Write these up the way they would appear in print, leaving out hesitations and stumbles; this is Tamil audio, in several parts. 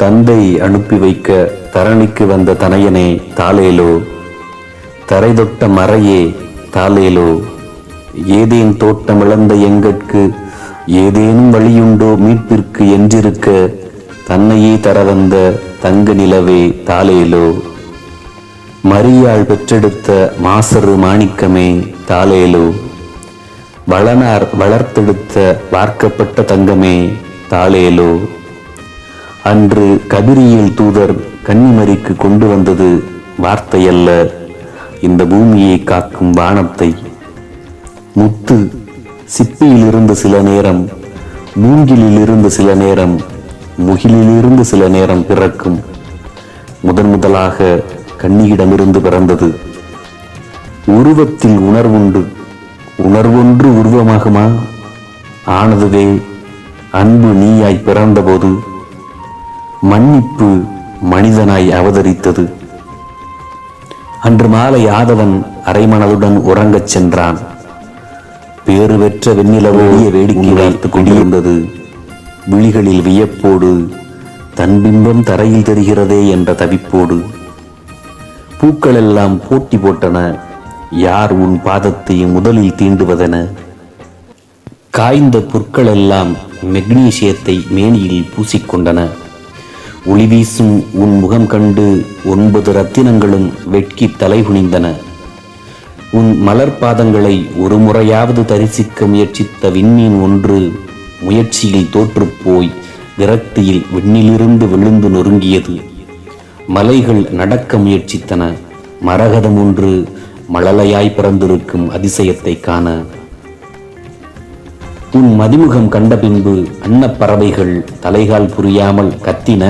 தந்தை அனுப்பி வைக்க தரணிக்கு வந்த தனையனே தாலேலோ, தரை தொட்ட மறையே தாலேலோ, ஏதேன் தோட்டமிழந்த எங்கட்கு ஏதேனும் வழியுண்டோ மீட்பிற்கு என்றிருக்க தன்னையே தர வந்த தங்க நிலவே தாலேலோ, மரியாள் பெற்றெடுத்த மாசரு மாணிக்கமே தாலேலோ, வளனார் வளர்த்தெடுத்த வார்க்கப்பட்ட தங்கமே தாலேலோ. அன்று கபிரியேல் தூதர் கன்னிமரிக்கு கொண்டு வந்தது வார்த்தையல்ல, இந்த பூமியை காக்கும் வானத்தை. முத்து சிப்பியிலிருந்து சில நேரம், மூங்கிலிலிருந்து சில நேரம், முகிலிலிருந்து சில நேரம் பிறக்கும். முதலாக கன்னியிடமிருந்து பிறந்தது. உருவத்தில் உணர்வுண்டு, உணர்வொன்று உருவமாகுமா? ஆனதுவே அன்பு நீயாய் பிறந்தபோது மன்னிப்பு மனிதனாய் அவதரித்தது. அன்று மாலை ஆதவன் அரைமனதுடன் உறங்கச் சென்றான். பேறு பெற்ற வெண்ணிலவோடிய வேடிக்கை வைத்துக் கொண்டிருந்தது. விழிகளில் வியப்போடு, தன் பிம்பம் தரையில் தெரிகிறதே என்ற தவிப்போடு. பூக்கள் எல்லாம் போட்டி போட்டன, யார் உன் பாதத்தை முதலில் தீண்டுவதென. காய்ந்த புற்கள் எல்லாம் மெக்னீசியத்தை மேனியில் பூசிக்கொண்டன. ஒளி வீசும் உன் முகம் கண்டு 9 ரத்தினங்களும் வெட்கி தலை குனிந்தன. உன் மலர் பாதங்களை ஒரு முறையாவது தரிசிக்க முயற்சித்த விண்மீன் ஒன்று முயற்சியில் தோற்றுப்போய் விரக்தியில் விண்ணிலிருந்து விழுந்து நொறுங்கியது. மலைகள் நடக்க முயற்சித்தன. மரகதம் ஒன்று மழலையாய் பிறந்திருக்கும் அதிசயத்தை காண. உன் மதிமுகம் கண்ட பின்பு அன்னப்பறவைகள் தலைகால் புரியாமல் கத்தின.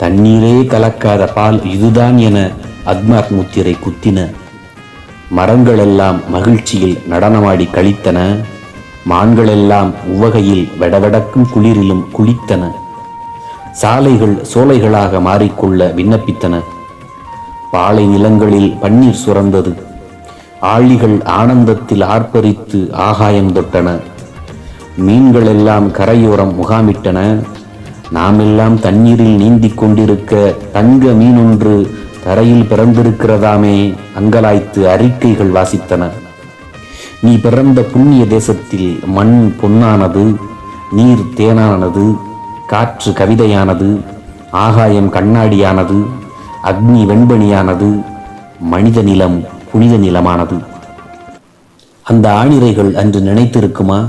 தண்ணீரே கலக்காத பால் இதுதான் என அத்மார்க் முத்திரை குத்தின. மரங்களெல்லாம் மகிழ்ச்சியில் நடனமாடி கழித்தன. மான்களெல்லாம் உவகையில் வெடவெடக்கும் குளிரிலும் குளித்தன. சாலைகள் சோலைகளாக மாறிக்கொள்ள விண்ணப்பித்தன. பாலை நிலங்களில் பன்னீர் சுரந்தது. ஆழிகள் ஆனந்தத்தில் ஆர்ப்பரித்து ஆகாயம் தொட்டன. மீன்கள் எல்லாம் கரையோரம் முகாமிட்டன. நாமெல்லாம் தண்ணீரில் நீந்திக் கொண்டிருக்க தங்க மீனொன்று தரையில் பிறந்திருக்கிறதாமே அங்கலாய்த்து அறிக்கைகள் வாசித்தன. நீ பிறந்த புண்ணிய தேசத்தில் மண் பொன்னானது, நீர் தேனானது, காற்று கவிதையானது, ஆகாயம் கண்ணாடியானது, அக்னி வெண்பணியானது, மனித நிலம் புனித நிலமானது. அந்த ஆணிரைகள் அன்று நினைத்திருக்குமா?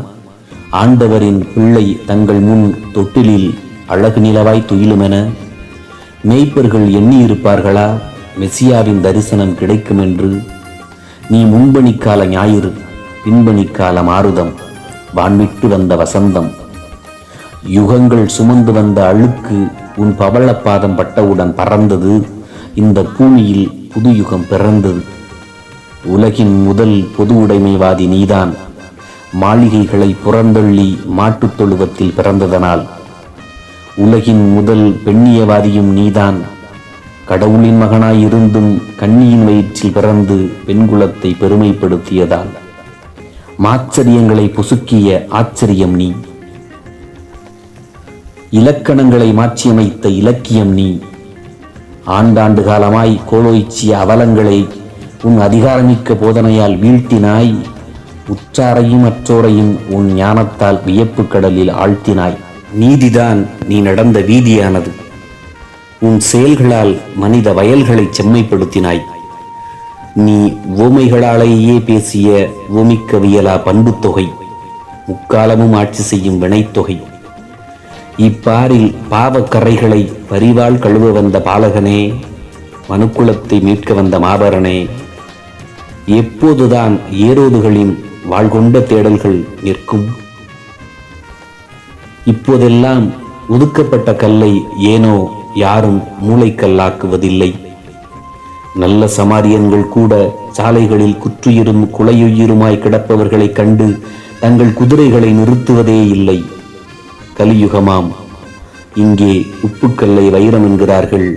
ஆண்டவரின் பிள்ளை தங்கள் முன் தொட்டிலில் அழகு நிலவாய் துயிலுமென. மேய்ப்பர்கள் எண்ணியிருப்பார்களா மெசியாவின் தரிசனம் கிடைக்கும் என்று? நீ முன்பணிக்கால ஞாயிறு, பின்பணிக்கால மாருதம், வான்விட்டு வந்த வசந்தம். யுகங்கள் சுமந்து வந்த அழுக்கு உன் பவளப்பாதம் பட்டவுடன் பறந்தது. இந்த பூமியில் புது யுகம் பிறந்தது. உலகின் முதல் பொது உடைமைவாதி நீதான். மாளிகைகளை புறந்தள்ளி மாட்டுத் தொழுவத்தில் பிறந்ததனால். உலகின் முதல் பெண்ணியவாதியும் நீதான். கடவுளின் மகனாயிருந்தும் கன்னியின் வயிற்றில் பிறந்து பெண்குலத்தை பெருமைப்படுத்தியதால். மாச்சரியங்களை பொசுக்கிய ஆச்சரியம் நீ. இலக்கணங்களை மாற்றியமைத்த இலக்கியம் நீ. ஆண்டாண்டு காலமாய் கோலோய்ச்சிய அவலங்களை உன் அதிகாரமிக்க போதனையால் வீழ்த்தினாய். உற்றாரையும் அற்றோரையும் உன் ஞானத்தால் வியப்பு கடலில் ஆழ்த்தினாய். நீதிதான் நீ நடந்த வீதியானது. உன் செயல்களால் மனித வயல்களை செம்மைப்படுத்தினாய். நீ உவமைகளாலேயே பேசிய உவமிக்கவியலா பண்பு தொகை, முக்காலமும் ஆட்சி செய்யும் வினைத்தொகை. இப்பாரில் பாவக்கரைகளை பரிவால் கழுவ வந்த பாலகனே, மனுக்குலத்தை மீட்க வந்த மாபரனே, எப்போதுதான் ஏரோதுகளின் வாழ்கொண்ட தேடல்கள் நிற்கும்? இப்போதெல்லாம் ஒதுக்கப்பட்ட கல்லை ஏனோ யாரும் மூளைக்கல்லாக்குவதில்லை. நல்ல சமாரியன்கள் கூட சாலைகளில் குற்றுயிரும் குலையுயிருமாய் கிடப்பவர்களை கண்டு தங்கள் குதிரைகளை நிறுத்துவதே இல்லை. கலியுகமாம். இங்கே உப்புக்கல்லை வைரம் என்கிறார்கள்,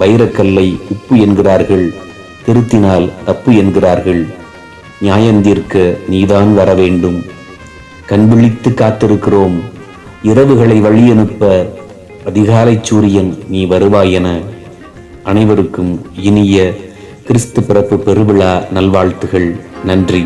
வைரக்கல்லை உப்பு என்கிறார்கள், திருத்தினால் தப்பு என்கிறார்கள். நியாயந்தீர்க்க நீதான் வர வேண்டும். கண்விழித்து காத்திருக்கிறோம். இரவுகளை வழியனுப்ப அதிகாலை சூரியன் நீ வருவாய் என அனைவருக்கும் இனிய கிறிஸ்து பிறப்பு பெருவிழா நல்வாழ்த்துகள். நன்றி.